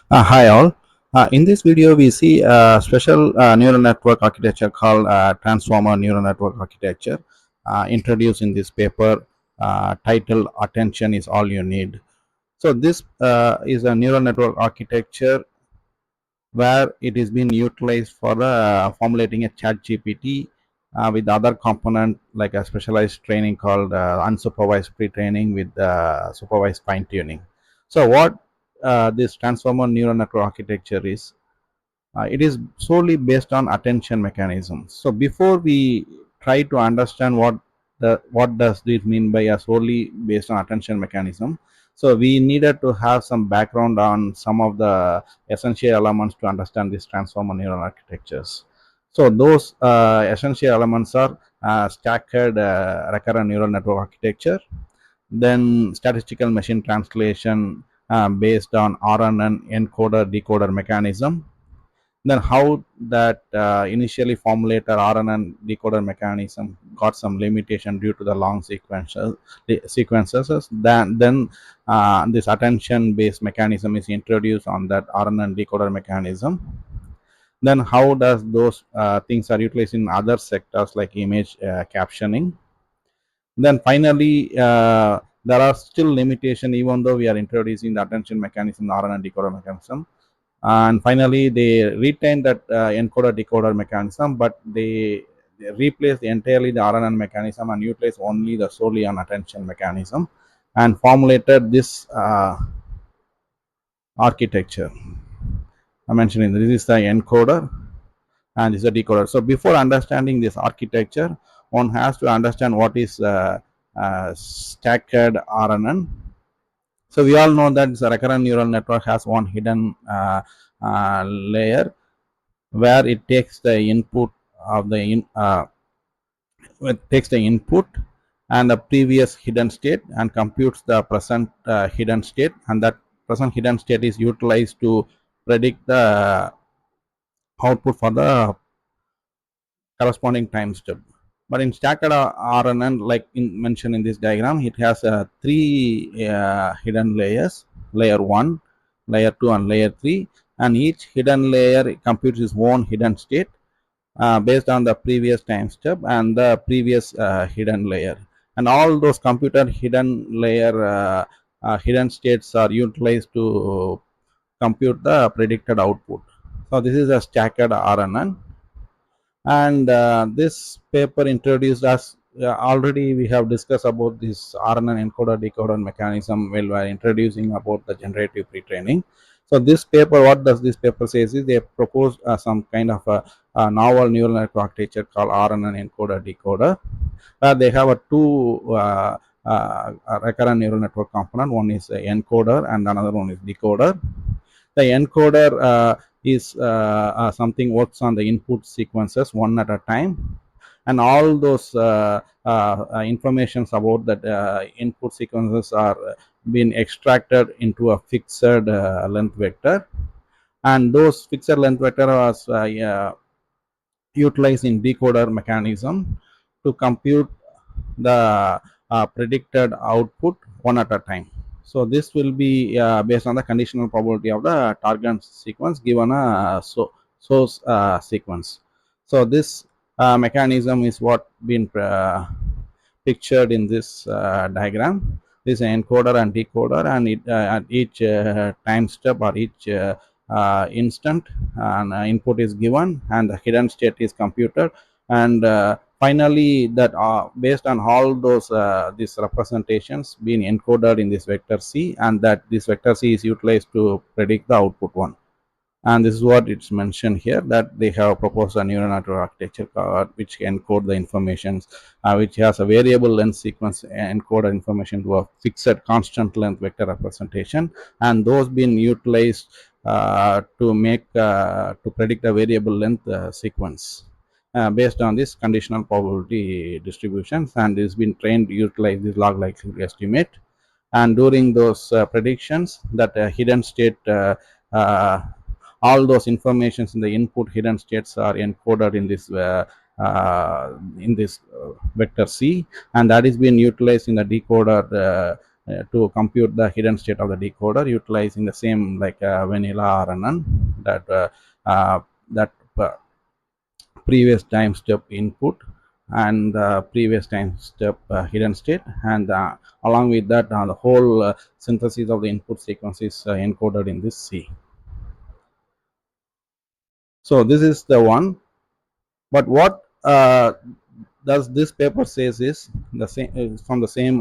Hi all. In this video, we see a special neural network architecture called transformer neural network architecture introduced in this paper titled "Attention is all you need." So this is a neural network architecture where it is being utilized for formulating a chat GPT with other component like a specialized training called unsupervised pre-training with supervised fine-tuning. So what this transformer neural network architecture is, it is solely based on attention mechanisms. So before we try to understand what does this mean by a solely based on attention mechanism, so we needed to have some background on some of the essential elements to understand these transformer neural architectures. So those essential elements are stacked recurrent neural network architecture, then statistical machine translation based on RNN encoder decoder mechanism, then how that initially formulated RNN decoder mechanism got some limitation due to the long sequences. Then this attention based mechanism is introduced on that RNN decoder mechanism. Then how does those things are utilized in other sectors like image captioning. Then finally, there are still limitation even though we are introducing the attention mechanism, RNN decoder mechanism. And finally they retain that encoder decoder mechanism, but they replace entirely the RNN mechanism and utilize only the solely on attention mechanism and formulated this architecture. I mentioned this is the encoder and this is the decoder. So before understanding this architecture, one has to understand what is stacked RNN. So we all know that the recurrent neural network has one hidden layer where it takes the input of the it takes the input and the previous hidden state and computes the present hidden state, and that present hidden state is utilized to predict the output for the corresponding time step. But in stacked RNN, like mentioned in this diagram, it has three hidden layers: layer 1, layer 2, and layer 3. And each hidden layer computes its own hidden state based on the previous time step and the previous hidden layer. And all those computer hidden layer hidden states are utilized to compute the predicted output. So this is a stacked RNN. And this paper introduced us, already we have discussed about this RNN encoder decoder mechanism while we are introducing about the generative pre-training. So this paper, what does this paper says is they proposed some kind of a novel neural network architecture called RNN encoder decoder, where they have a two recurrent neural network component. One is encoder and another one is decoder. The encoder is something works on the input sequences one at a time, and all those informations about that input sequences are being extracted into a fixed length vector, and those fixed length vector was utilized in decoder mechanism to compute the predicted output one at a time. So this will be based on the conditional probability of the target sequence given a source sequence. So this mechanism is what been pictured in this diagram. This is an encoder and decoder, and it at each time step or each instant, an input is given and the hidden state is computed, and finally that based on all those these representations being encoded in this vector C, and that this vector C is utilized to predict the output one. And this is what it's mentioned here, that they have proposed a neural network architecture which encode the informations, which has a variable length sequence encode information to a fixed constant length vector representation, and those being utilized to make to predict a variable length sequence based on this conditional probability distributions, and is been trained to utilize this log likelihood estimate. And during those predictions, that hidden state all those informations in the input hidden states are encoded in this vector C, and that is being utilized in the decoder to compute the hidden state of the decoder utilizing the same like vanilla RNN, that that previous time step input and the previous time step hidden state, and along with that the whole synthesis of the input sequence is encoded in this C. So this is the one. But what does this paper says is the same from the same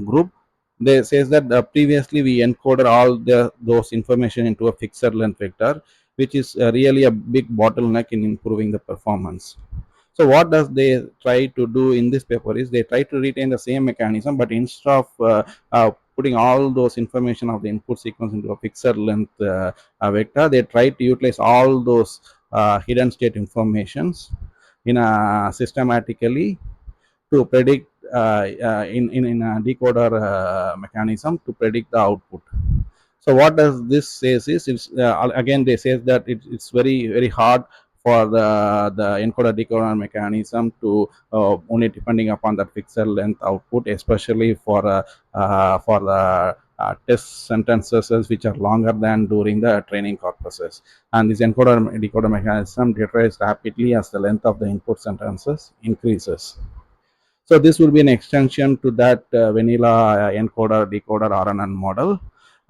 group. They says that previously we encoded all those information into a fixed length vector, which is really a big bottleneck in improving the performance. So what does they try to do in this paper is they try to retain the same mechanism, but instead of putting all those information of the input sequence into a fixed length vector, they try to utilize all those hidden state informations in a systematically to predict in a decoder mechanism to predict the output. So what does this says is it's again they says that it's very hard for the encoder decoder mechanism to only depending upon that fixed length output, especially for the test sentences which are longer than during the training corpuses. And this encoder decoder mechanism deteriorates rapidly as the length of the input sentences increases. So this will be an extension to that vanilla encoder decoder RNN model.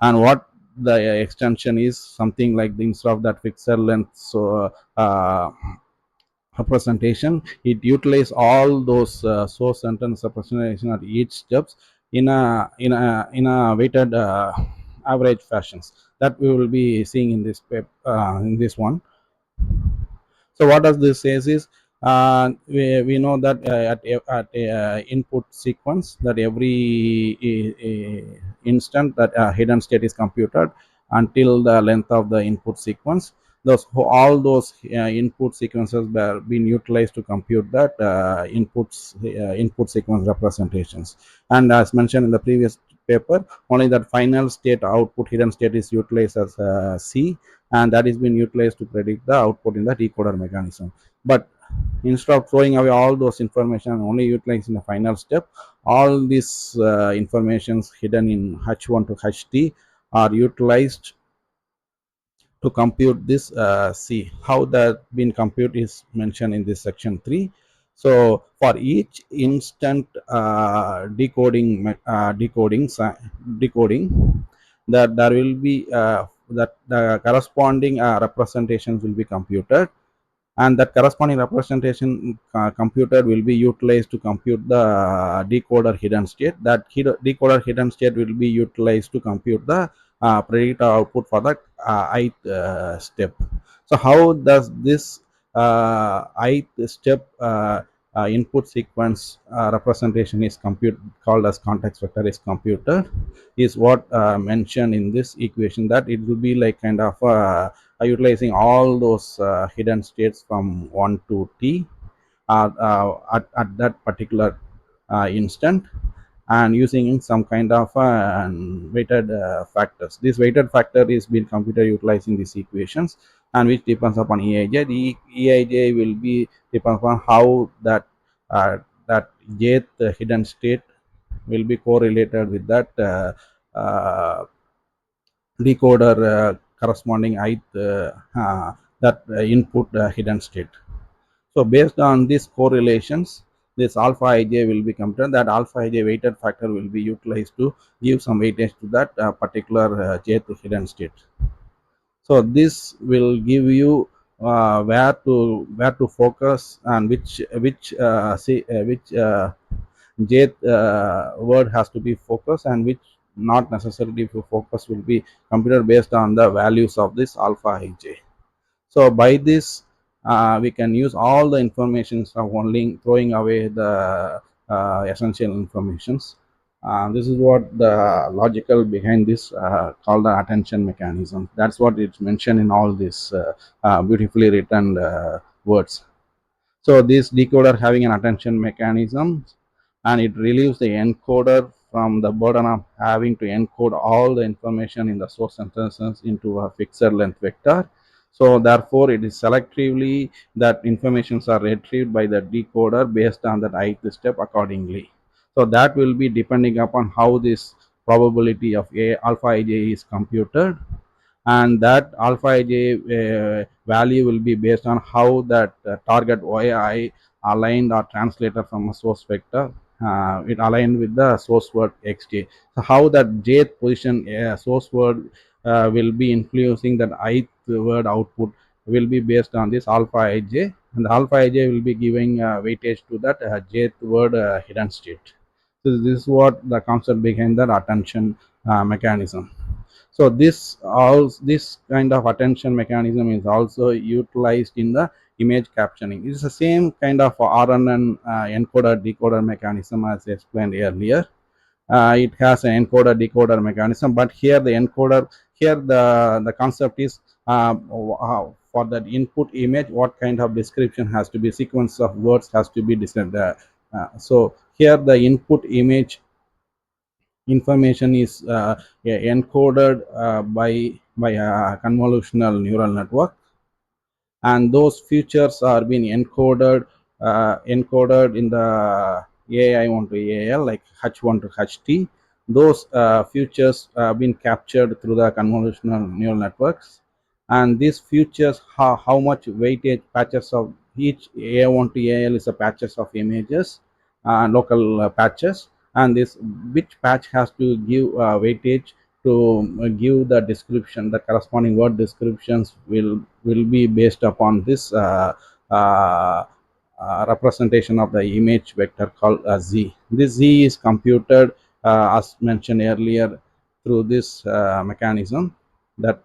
And what the extension is something like the instead of that fixed length so representation, it utilizes all those source sentence representation at each steps in a weighted average fashions that we will be seeing in this in this one. So what does this says is we know that at input sequence that every instant that hidden state is computed until the length of the input sequence. Those all those input sequences were being utilized to compute that input sequence representations. And as mentioned in the previous paper, only that final state output hidden state is utilized as C, and that is being utilized to predict the output in the decoder mechanism. But instead of throwing away all those information and only utilizing the final step, all these informations hidden in H1 to HT are utilized to compute this C. How that been computed is mentioned in this section 3. So for each instant decoding, that there will be that the corresponding representations will be computed, and that corresponding representation computed will be utilized to compute the decoder hidden state. That decoder hidden state will be utilized to compute the predictor output for the ith step. So how does this ith step input sequence representation is computed, called as context vector, is computed, is what mentioned in this equation, that it will be like kind of utilizing all those hidden states from 1 to t at that particular instant, and using some kind of weighted factors. This weighted factor is being computed utilizing these equations, and which depends upon EIJ. The EIJ will be depends upon how that that jth hidden state will be correlated with that decoder corresponding ith that input hidden state. So based on these correlations, this alpha ij will be computed. That alpha ij weighted factor will be utilized to give some weightage to that particular jth hidden state. So this will give you where to focus, and which jth word has to be focused, and which not necessarily to focus will be computed based on the values of this alpha ij. So by this we can use all the informations of only throwing away the essential informations. This is what the logical behind this called the attention mechanism. That's what it's mentioned in all these beautifully written words. So this decoder having an attention mechanism, and it relieves the encoder from the burden of having to encode all the information in the source sentences into a fixed length vector. So therefore it is selectively that informations are retrieved by the decoder based on that ith step accordingly. So that will be depending upon how this probability of a alpha ij is computed, and that alpha ij value will be based on how that target yi aligned or translated from a source vector. It aligned with the source word xj. So how that jth position source word will be influencing that ith word output will be based on this alpha ij, and the alpha ij will be giving weightage to that jth word hidden state. So this is what the concept behind that attention mechanism. So this kind of attention mechanism is also utilized in the image captioning. It's the same kind of RNN encoder decoder mechanism as explained earlier. It has an encoder decoder mechanism, but here the encoder, here the concept is for that input image what kind of description has to be, sequence of words has to be described. So here the input image information is encoded by a convolutional neural network, and those features are being encoded in the AI1 to AL, like H1 to HT. Those features have been captured through the convolutional neural networks, and these features, how much weightage patches of each AI1 to AL is a patches of images, local patches, and this which patch has to give weightage to give the description, the corresponding word descriptions will be based upon this uh, representation of the image vector called z. This z is computed as mentioned earlier through this mechanism, that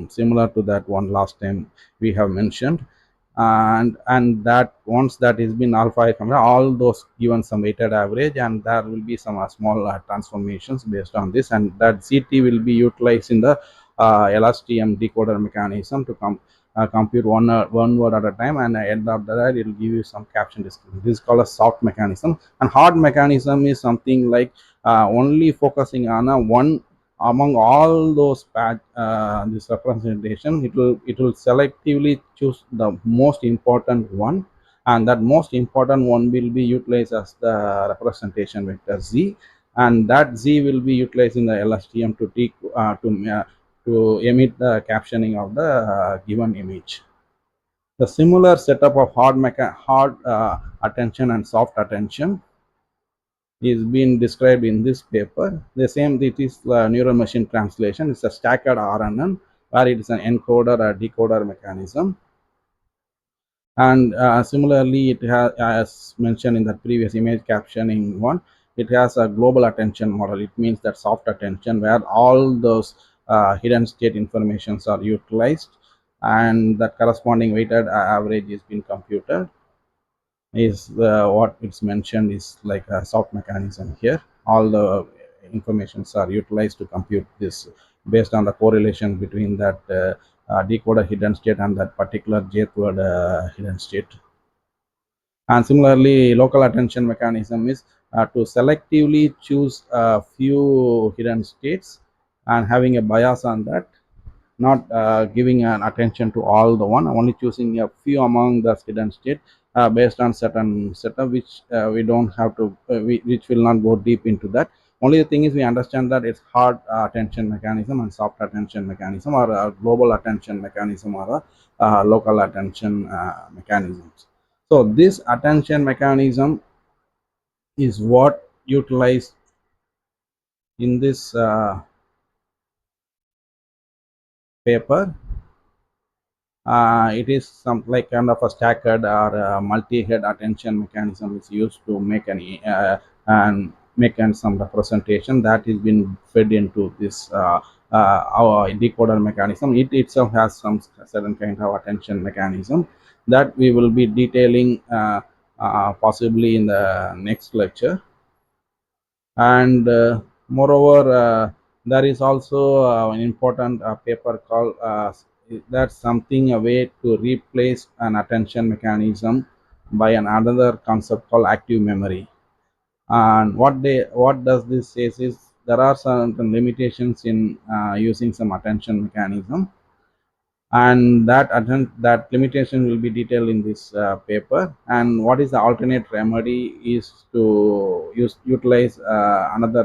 similar to that one last time we have mentioned. And that once that has been alpha all those given some weighted average, and there will be some small transformations based on this, and that zt will be utilized in the LSTM decoder mechanism to compute one word at a time, and at the end of that it will give you some caption description. This is called a soft mechanism. And hard mechanism is something like only focusing on a one among all those this representation. It will selectively choose the most important one, and that most important one will be utilized as the representation vector z, and that z will be utilized in the LSTM to emit the captioning of the given image. The similar setup of hard attention and soft attention is being described in this paper. The same, it is neural machine translation. It's a stacked RNN where it is an encoder or decoder mechanism. And similarly, it has, as mentioned in the previous image captioning one, it has a global attention model. It means that soft attention where all those hidden state informations are utilized, and the corresponding weighted average is being computed, is what it's mentioned is like a soft mechanism. Here all the informations are utilized to compute this based on the correlation between that decoder hidden state and that particular jth word hidden state. And similarly, local attention mechanism is to selectively choose a few hidden states and having a bias on that, not giving an attention to all the one, only choosing a few among the hidden state based on certain setup, which we don't have to, which will not go deep into that. Only the thing is we understand that it's hard attention mechanism and soft attention mechanism, or a global attention mechanism, or a local attention mechanisms. So this attention mechanism is what utilized in this paper. It is some like kind of a stacked or multi-head attention mechanism is used to make and make some representation that is been fed into this our decoder mechanism. It itself has some certain kind of attention mechanism that we will be detailing possibly in the next lecture. And moreover, there is also an important paper called that's something a way to replace an attention mechanism by another concept called active memory. And what does this says is there are certain limitations in using some attention mechanism, and that limitation will be detailed in this paper. And what is the alternate remedy is to utilize another